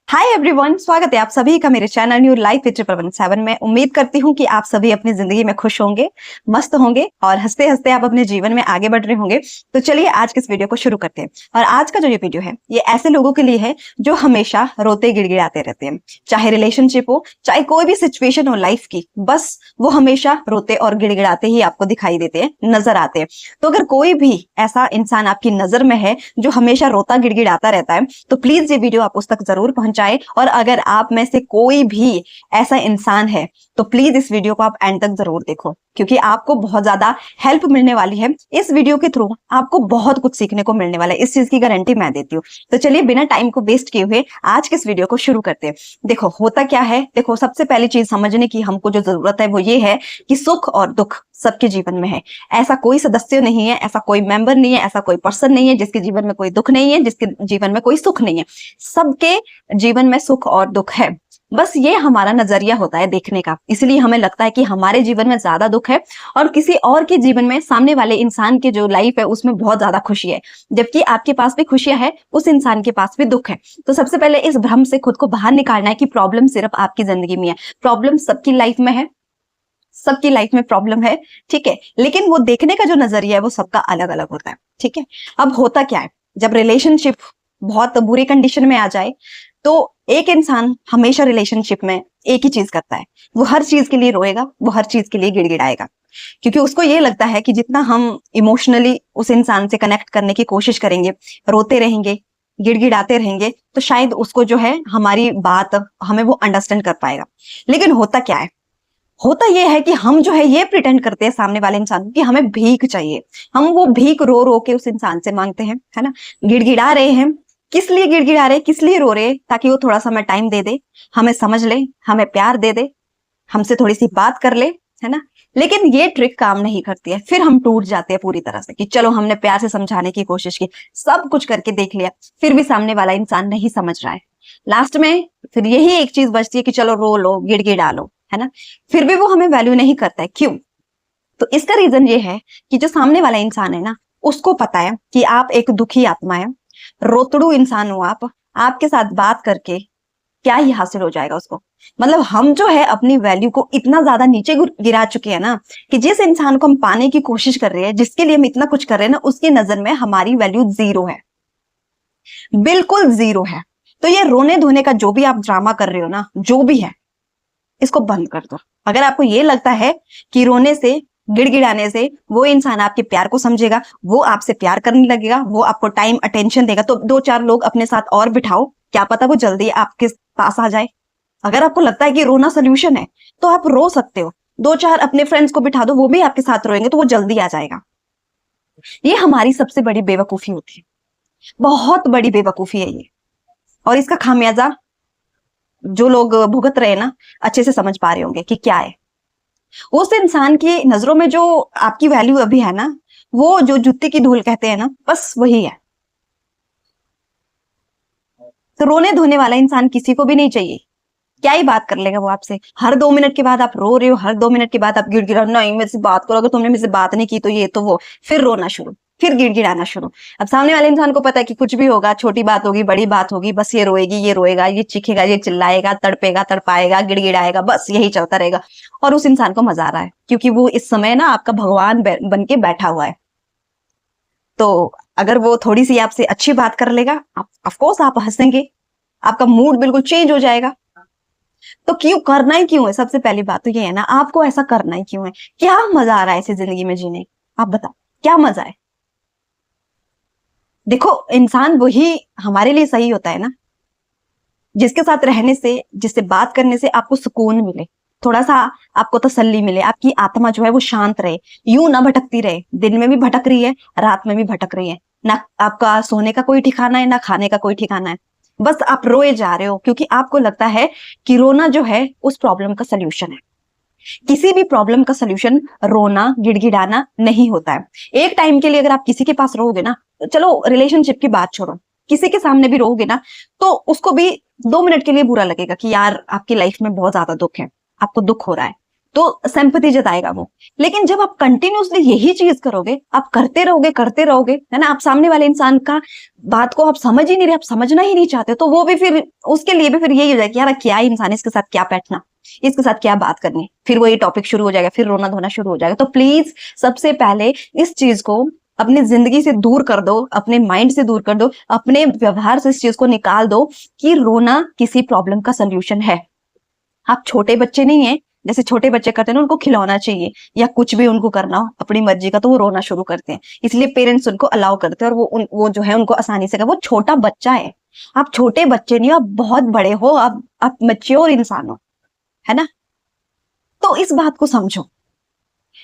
Hi everyone, स्वागत है आप सभी का मेरे चैनल न्यू लाइफ विद 777 में। उम्मीद करती हूँ कि आप सभी अपनी जिंदगी में खुश होंगे, मस्त होंगे और हंसते हंसते आप अपने जीवन में आगे बढ़ रहे होंगे। तो चलिए आज के इस वीडियो को शुरू करते हैं। और आज का जो ये वीडियो है ये ऐसे लोगों के लिए है जो हमेशा रोते गिड़गिड़ाते रहते हैं। चाहे रिलेशनशिप हो, चाहे कोई भी सिचुएशन हो लाइफ की, बस वो हमेशा रोते और गिड़गिड़ाते ही आपको दिखाई देते हैं, नजर आते हैं। तो अगर कोई भी ऐसा इंसान आपकी नजर में है जो हमेशा रोता गिड़गिड़ाता रहता है, तो प्लीज ये वीडियो आप उस तक जरूर पहुंचाएं। और अगर आप में से कोई भी ऐसा इंसान है तो प्लीज इस वीडियो को आप एंड तक जरूर देखो, क्योंकि आपको बहुत ज्यादा हेल्प मिलने वाली है। इस वीडियो के थ्रू आपको बहुत कुछ सीखने को मिलने वाला है, इस चीज की गारंटी मैं देती हूँ। तो चलिए बिना टाइम को वेस्ट किए हुए आज के इस वीडियो को शुरू करते हैं। देखो होता क्या है, देखो सबसे पहली चीज समझने की हमको जो जरूरत है वो ये है कि सुख और दुख सबके जीवन में है। ऐसा कोई सदस्य नहीं है, ऐसा कोई मेंबर नहीं है, ऐसा कोई पर्सन नहीं है जिसके जीवन में कोई दुख नहीं है, जिसके जीवन में कोई सुख नहीं है। सबके जीवन में सुख और दुख है, बस ये हमारा नजरिया होता है देखने का। इसलिए हमें लगता है कि हमारे जीवन में ज्यादा दुख है और किसी और के जीवन में, सामने वाले इंसान की जो लाइफ है उसमें बहुत ज्यादा खुशी है, जबकि आपके पास भी खुशियां है, उस इंसान के पास भी दुख है। तो सबसे पहले इस भ्रम से खुद को बाहर निकालना है कि प्रॉब्लम सिर्फ आपकी जिंदगी में है। प्रॉब्लम सबकी लाइफ में है, सबकी लाइफ में प्रॉब्लम है, ठीक है, लेकिन वो देखने का जो नजरिया है वो सबका अलग अलग होता है, ठीक है। अब होता क्या है, जब रिलेशनशिप बहुत बुरी कंडीशन में आ जाए तो एक इंसान हमेशा रिलेशनशिप में एक ही चीज करता है, वो हर चीज के लिए रोएगा, वो हर चीज के लिए गिड़गिड़ाएगा, क्योंकि उसको ये लगता है कि जितना हम इमोशनली उस इंसान से कनेक्ट करने की कोशिश करेंगे, रोते रहेंगे, गिड़गिड़ाते रहेंगे, तो शायद उसको जो है हमारी बात हमें वो अंडरस्टैंड कर पाएगा। लेकिन होता क्या है, होता यह है कि हम जो है ये प्रिटेंड करते हैं सामने वाले इंसान को कि हमें भीख चाहिए। हम वो भीख रो रो के उस इंसान से मांगते हैं, है ना। गिड़गिड़ा रहे हैं, किस लिए गिड़गिड़ा रहे, किस लिए रो रहे, ताकि वो थोड़ा सा हमें टाइम दे दे, हमें समझ ले, हमें प्यार दे दे, हमसे थोड़ी सी बात कर ले, है ना। लेकिन ये ट्रिक काम नहीं करती है, फिर हम टूट जाते हैं पूरी तरह से कि चलो हमने प्यार से समझाने की कोशिश की, सब कुछ करके देख लिया, फिर भी सामने वाला इंसान नहीं समझ रहा है। लास्ट में फिर यही एक चीज बचती है कि चलो रो लो, गिड़गिड़ा लो, है ना। फिर भी वो हमें वैल्यू नहीं करता है, क्यों? तो इसका रीजन ये है कि जो सामने वाला इंसान है ना, उसको पता है कि आप एक दुखी आत्मा है, रोतड़ू इंसान हो आप, आपके साथ बात करके क्या ही हासिल हो जाएगा उसको। मतलब हम जो है अपनी वैल्यू को इतना ज्यादा नीचे गिरा चुके हैं ना, कि जिस इंसान को हम पाने की कोशिश कर रहे हैं, जिसके लिए हम इतना कुछ कर रहे हैं ना, उसकी नजर में हमारी वैल्यू जीरो है, बिल्कुल जीरो है। तो ये रोने धोने का जो भी आप ड्रामा कर रहे हो ना, जो भी है, इसको बंद कर दो। अगर आपको ये लगता है कि रोने से, गिड़गिड़ाने से वो इंसान आपके प्यार को समझेगा, वो आपसे प्यार करने लगेगा, वो आपको टाइम अटेंशन देगा, तो दो चार लोग अपने साथ और बिठाओ, क्या पता वो जल्दी आपके पास आ जाए। अगर आपको लगता है कि रोना सोल्यूशन है तो आप रो सकते हो, दो चार अपने फ्रेंड्स को बिठा दो, वो भी आपके साथ रोएंगे तो वो जल्दी आ जाएगा। ये हमारी सबसे बड़ी बेवकूफी होती है, बहुत बड़ी बेवकूफी है ये। और इसका खामियाजा जो लोग भुगत रहे हैं ना, अच्छे से समझ पा रहे होंगे कि क्या है। उस इंसान की नजरों में जो आपकी वैल्यू अभी है ना, वो जो जूते की धूल कहते हैं ना, बस वही है। तो रोने धोने वाला इंसान किसी को भी नहीं चाहिए। क्या ही बात कर लेगा वो आपसे। हर 2 मिनट के बाद आप रो रहे हो, हर 2 मिनट के बाद आप गिड़गिड़ा, नहीं मेरे से बात करो, अगर तुमने मेरे से बात नहीं की तो ये तो वो, फिर रोना शुरू, फिर गिड़गिड़ाना शुरू। अब सामने वाले इंसान को पता है कि कुछ भी होगा, छोटी बात होगी, बड़ी बात होगी, बस ये रोएगी, ये रोएगा, ये चीखेगा, ये चिल्लाएगा, तड़पेगा, तड़पाएगा, गिड़गिड़ाएगा, बस यही चलता रहेगा। और उस इंसान को मजा आ रहा है, क्योंकि वो इस समय ना आपका भगवान बन के बैठा हुआ है। तो अगर वो थोड़ी सी आपसे अच्छी बात कर लेगा, ऑफकोर्स आप हंसेंगे, आपका मूड बिल्कुल चेंज हो जाएगा। तो क्यों करना ही क्यों है? सबसे पहली बात तो ये है ना, आपको ऐसा करना ही क्यों है? क्या मजा आ रहा है ऐसी जिंदगी में जीने? आप बताओ, क्या मजा है? देखो इंसान वही हमारे लिए सही होता है ना, जिसके साथ रहने से, जिससे बात करने से आपको सुकून मिले, थोड़ा सा आपको तसल्ली मिले, आपकी आत्मा जो है वो शांत रहे, यूं ना भटकती रहे। दिन में भी भटक रही है, रात में भी भटक रही है, ना आपका सोने का कोई ठिकाना है, ना खाने का कोई ठिकाना है, बस आप रोए जा रहे हो, क्योंकि आपको लगता है कि रोना जो है उस प्रॉब्लम का सल्यूशन है। किसी भी प्रॉब्लम का सल्यूशन रोना, गिड़गिड़ाना नहीं होता है। एक टाइम के लिए अगर आप किसी के पास रहोगे ना, चलो रिलेशनशिप की बात छोड़ो, किसी के सामने भी रहोगे ना, तो उसको भी 2 मिनट के लिए बुरा लगेगा कि यार आपकी लाइफ में बहुत ज्यादा दुख है, आपको दुख हो रहा है, तो सिंपैथी जताएगा वो। लेकिन जब आप कंटिन्यूअसली यही चीज करोगे, आप करते रहोगे, है ना, आप सामने वाले इंसान का बात को आप समझ ही नहीं रहे, आप समझना ही नहीं चाहते, तो वो भी फिर उसके लिए भी फिर यही हो जाएगा कि यार क्या इंसान, इसके साथ क्या बैठना, इसके साथ क्या बात करनी, फिर वही टॉपिक शुरू हो जाएगा, फिर रोना धोना शुरू हो जाएगा। तो प्लीज सबसे पहले इस चीज को अपनी जिंदगी से दूर कर दो, अपने माइंड से दूर कर दो, अपने व्यवहार से इस चीज को निकाल दो कि रोना किसी प्रॉब्लम का सोल्यूशन है। आप छोटे बच्चे नहीं है, जैसे छोटे बच्चे करते हैं ना, उनको खिलौना चाहिए या कुछ भी उनको करना हो अपनी मर्जी का, तो वो रोना शुरू करते हैं, इसलिए पेरेंट्स उनको अलाउ करते हैं और वो जो है उनको आसानी से, वो छोटा बच्चा है। आप छोटे बच्चे नहीं हो, आप बहुत बड़े हो, आप मैच्योर इंसान हो, है ना। तो इस बात को समझो,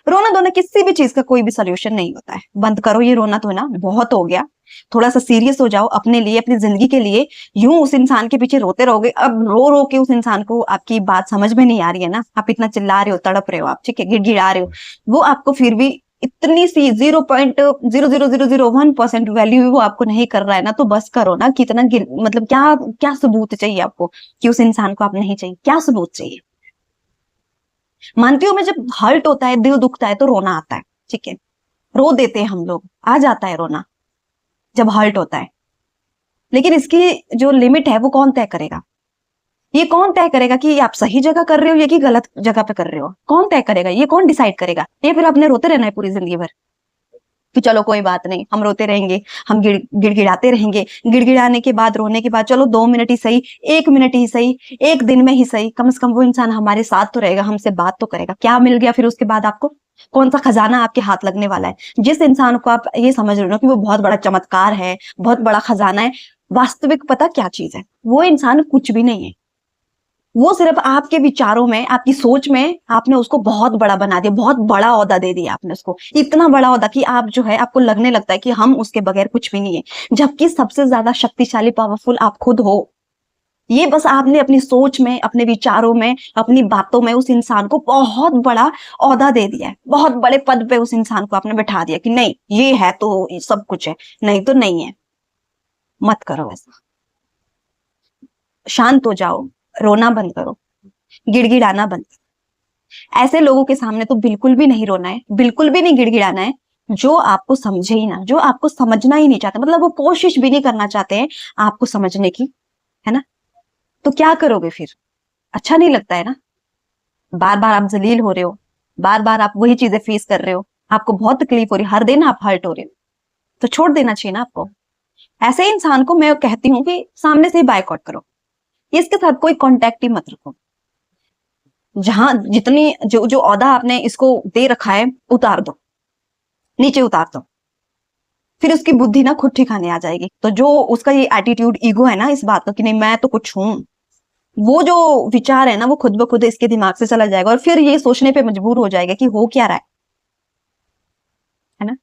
रोना धोना किसी भी चीज का कोई भी सोल्यूशन नहीं होता है। बंद करो ये रोना धोना, बहुत हो गया। थोड़ा सा सीरियस हो जाओ अपने लिए, अपनी जिंदगी के लिए। यूं उस इंसान के पीछे रोते रहोगे, अब रो रो के उस इंसान को आपकी बात समझ में नहीं आ रही है ना, आप इतना चिल्ला रहे हो, तड़प रहे हो आप, ठीक है, गिड़गिड़ा रहे हो, वो आपको फिर भी इतनी सी 0.00001% वैल्यू वो आपको नहीं कर रहा है ना, तो बस करो ना। कितना मतलब क्या क्या सबूत चाहिए आपको कि उस इंसान को आप नहीं चाहिए, क्या सबूत चाहिए। मानती हूँ मैं, जब हर्ट होता है, दिल दुखता है, तो रोना आता है, ठीक है, रो देते हैं हम लोग, आ जाता है रोना जब हर्ट होता है। लेकिन इसकी जो लिमिट है वो कौन तय करेगा? ये कौन तय करेगा कि आप सही जगह कर रहे हो या कि गलत जगह पे कर रहे हो? कौन तय करेगा? ये कौन डिसाइड करेगा? या फिर आपने रोते रहना है पूरी जिंदगी भर कि चलो कोई बात नहीं, हम रोते रहेंगे, हम गिड़गिड़ाते रहेंगे, गिड़गिड़ाने के बाद, रोने के बाद, चलो 2 मिनट ही सही, 1 मिनट ही सही, एक दिन में ही सही, कम से कम वो इंसान हमारे साथ तो रहेगा, हमसे बात तो करेगा। क्या मिल गया फिर उसके बाद आपको? कौन सा खजाना आपके हाथ लगने वाला है? जिस इंसान को आप ये समझ रहे हो कि वो बहुत बड़ा चमत्कार है, बहुत बड़ा खजाना है, वास्तविक पता क्या चीज है? वो इंसान कुछ भी नहीं है। वो सिर्फ आपके विचारों में, आपकी सोच में आपने उसको बहुत बड़ा बना दिया, बहुत बड़ा ओहदा दे दिया आपने उसको, इतना बड़ा ओहदा कि आप जो है, आपको लगने लगता है कि हम उसके बगैर कुछ भी नहीं है, जबकि सबसे ज्यादा शक्तिशाली, पावरफुल आप खुद हो। ये बस आपने अपनी सोच में, अपने विचारों में, अपनी बातों में उस इंसान को बहुत बड़ा ओहदा दे दिया है, बहुत बड़े पद पे उस इंसान को आपने बैठा दिया कि नहीं ये है तो ये सब कुछ है, नहीं तो नहीं है। मत करो ऐसा, शांत हो जाओ, रोना बंद करो, गिड़गिड़ाना बंद करो। ऐसे लोगों के सामने तो बिल्कुल भी नहीं रोना है, बिल्कुल भी नहीं गिड़गिड़ाना है, जो आपको समझे ही ना, जो आपको समझना ही नहीं चाहते, मतलब वो कोशिश भी नहीं करना चाहते हैं आपको समझने की, है ना। तो क्या करोगे फिर? अच्छा नहीं लगता है ना, बार बार आप जलील हो रहे हो, बार बार आप वही चीजें फेस कर रहे हो, आपको बहुत तकलीफ हो रही है, हर दिन आप हर्ट हो रहे हो, तो छोड़ देना चाहिए ना आपको। ऐसे इंसान को मैं कहती हूँ कि सामने से ही बायकॉट करो, इसके साथ कोई कॉन्टेक्ट ही मत रखो। जहां जितनी जो जो ओहदा आपने इसको दे रखा है, उतार दो, नीचे उतार दो, फिर उसकी बुद्धि ना खुद ठिकाने आ जाएगी। तो जो उसका ये एटीट्यूड, ईगो है ना इस बात का कि नहीं मैं तो कुछ हूं, वो जो विचार है ना, वो खुद ब खुद इसके दिमाग से चला जाएगा और फिर ये सोचने पे मजबूर हो जाएगा कि हो क्या रहा है ना।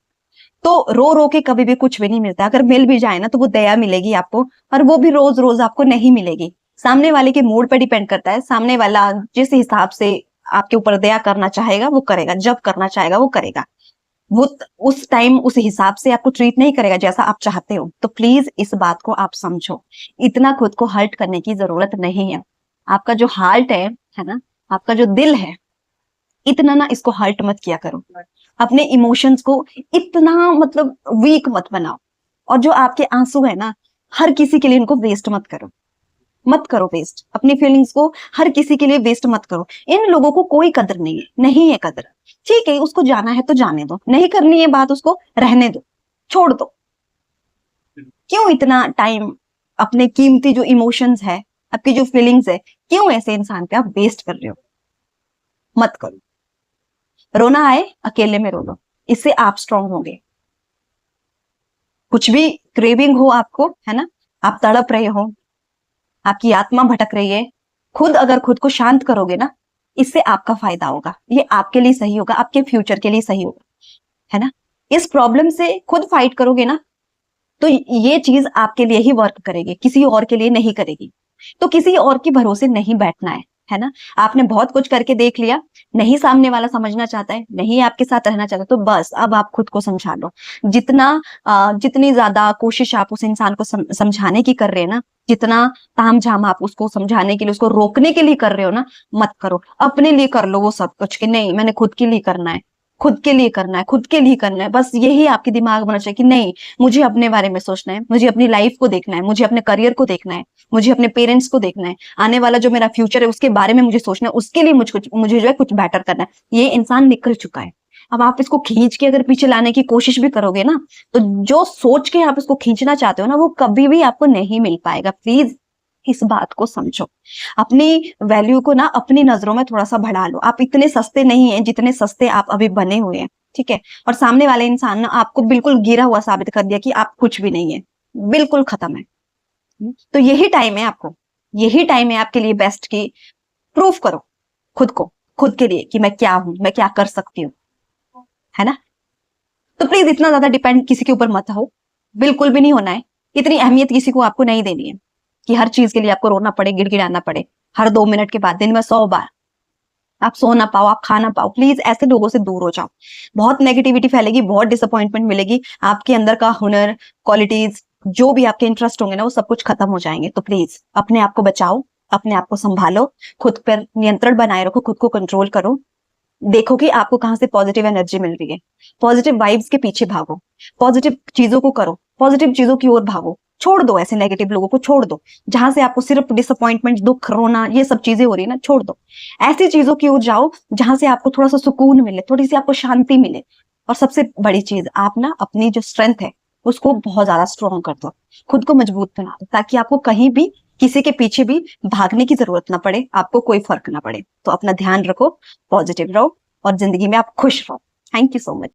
तो रो रो के कभी भी कुछ भी नहीं मिलता। अगर मिल भी जाए ना, तो वो दया मिलेगी आपको, और वो भी रोज रोज आपको नहीं मिलेगी। सामने वाले के मूड पे डिपेंड करता है, सामने वाला जिस हिसाब से आपके ऊपर दया करना चाहेगा वो करेगा, जब करना चाहेगा वो करेगा, वो उस टाइम उस हिसाब से आपको ट्रीट नहीं करेगा जैसा आप चाहते हो। तो प्लीज इस बात को आप समझो, इतना खुद को हर्ट करने की जरूरत नहीं है। आपका जो हार्ट है ना, आपका जो दिल है, इतना ना इसको हर्ट मत किया करो। अपने इमोशंस को इतना मतलब वीक मत बनाओ, और जो आपके आंसू है ना, हर किसी के लिए इनको वेस्ट मत करो, मत करो वेस्ट। अपनी फीलिंग्स को हर किसी के लिए वेस्ट मत करो। इन लोगों को कोई कदर नहीं है, नहीं है कदर, ठीक है, उसको जाना है तो जाने दो, नहीं करनी है बात उसको रहने दो, छोड़ दो। क्यों इतना टाइम अपने कीमती जो इमोशंस है, आपकी जो फीलिंग्स है, क्यों ऐसे इंसान पे आप वेस्ट कर रहे हो? मत करो। रोना आए अकेले में रो लो, इससे आप स्ट्रांग होंगे। कुछ भी क्रेविंग हो आपको, है ना, आप तड़प रहे हो, आपकी आत्मा भटक रही है, खुद अगर खुद को शांत करोगे ना, इससे आपका फायदा होगा, ये आपके लिए सही होगा, आपके फ्यूचर के लिए सही होगा, है ना। इस प्रॉब्लम से खुद फाइट करोगे ना, तो ये चीज आपके लिए ही वर्क करेगी, किसी और के लिए नहीं करेगी। तो किसी और के भरोसे नहीं बैठना है है ना। आपने बहुत कुछ करके देख लिया, नहीं सामने वाला समझना चाहता है, नहीं आपके साथ रहना चाहता, तो बस अब आप खुद को समझा लो। जितनी ज्यादा कोशिश आप उस इंसान को समझाने की कर रहे हैं ना, जितना तामझाम आप उसको समझाने के लिए, उसको रोकने के लिए कर रहे हो ना, मत करो। अपने लिए कर लो वो सब कुछ, कि नहीं मैंने खुद के लिए करना है, खुद के लिए करना है, खुद के लिए करना है। बस यही आपके दिमाग में होना चाहिए कि नहीं, मुझे अपने बारे में सोचना है, मुझे अपनी लाइफ को देखना है, मुझे अपने करियर को देखना है, मुझे अपने पेरेंट्स को देखना है, आने वाला जो मेरा फ्यूचर है उसके बारे में मुझे सोचना है, उसके लिए मुझे जो है कुछ बेटर करना है। ये इंसान निकल चुका है। अब आप इसको खींच के अगर पीछे लाने की कोशिश भी करोगे ना, तो जो सोच के आप इसको खींचना चाहते हो ना, वो कभी भी आपको नहीं मिल पाएगा। प्लीज इस बात को समझो। अपनी वैल्यू को ना अपनी नजरों में थोड़ा सा बढ़ा लो। आप इतने सस्ते नहीं हैं जितने सस्ते आप अभी बने हुए हैं, ठीक है। और सामने वाले इंसान ने आपको बिल्कुल गिरा हुआ साबित कर दिया कि आप कुछ भी नहीं है, बिल्कुल खत्म है। तो यही टाइम है आपको, यही टाइम है आपके लिए बेस्ट की प्रूफ करो खुद को, खुद के लिए कि मैं क्या हूं, मैं क्या कर सकती हूँ, है ना। तो प्लीज इतना ज्यादा डिपेंड किसी के ऊपर मत हो, बिल्कुल भी नहीं होना है। इतनी अहमियत किसी को आपको नहीं देनी है कि हर चीज के लिए आपको रोना पड़े, गिड़गिड़ाना पड़े हर 2 मिनट के बाद, दिन में 100 बार आप सो ना पाओ, आप खा ना पाओ। प्लीज ऐसे लोगों से दूर हो जाओ। बहुत नेगेटिविटी फैलेगी, बहुत डिसअपॉइंटमेंट मिलेगी, आपके अंदर का हुनर, क्वालिटीज, जो भी आपके इंटरेस्ट होंगे ना, वो सब कुछ खत्म हो जाएंगे। तो प्लीज अपने आप को बचाओ, अपने आप को संभालो, खुद पर नियंत्रण बनाए रखो, खुद को कंट्रोल करो। देखो कि आपको कहाँ से पॉजिटिव एनर्जी मिल रही है, पॉजिटिव वाइब्स के पीछे भागो, पॉजिटिव चीजों को करो, पॉजिटिव चीजों की ओर भागो। छोड़ दो ऐसे नेगेटिव लोगों को, छोड़ दो। जहां से आपको सिर्फ डिसअपॉइंटमेंट, दुख, रोना, ये सब चीजें हो रही है ना, छोड़ दो। ऐसी चीजों की ओर जाओ जहां से आपको थोड़ा सा सुकून मिले, थोड़ी सी आपको शांति मिले। और सबसे बड़ी चीज, आप ना अपनी जो स्ट्रेंथ है उसको बहुत ज्यादा स्ट्रॉन्ग कर दो, खुद को मजबूत बना दो, ताकि आपको कहीं भी किसी के पीछे भी भागने की जरूरत ना पड़े, आपको कोई फर्क ना पड़े। तो अपना ध्यान रखो, पॉजिटिव रहो और जिंदगी में आप खुश रहो। Thank you so much.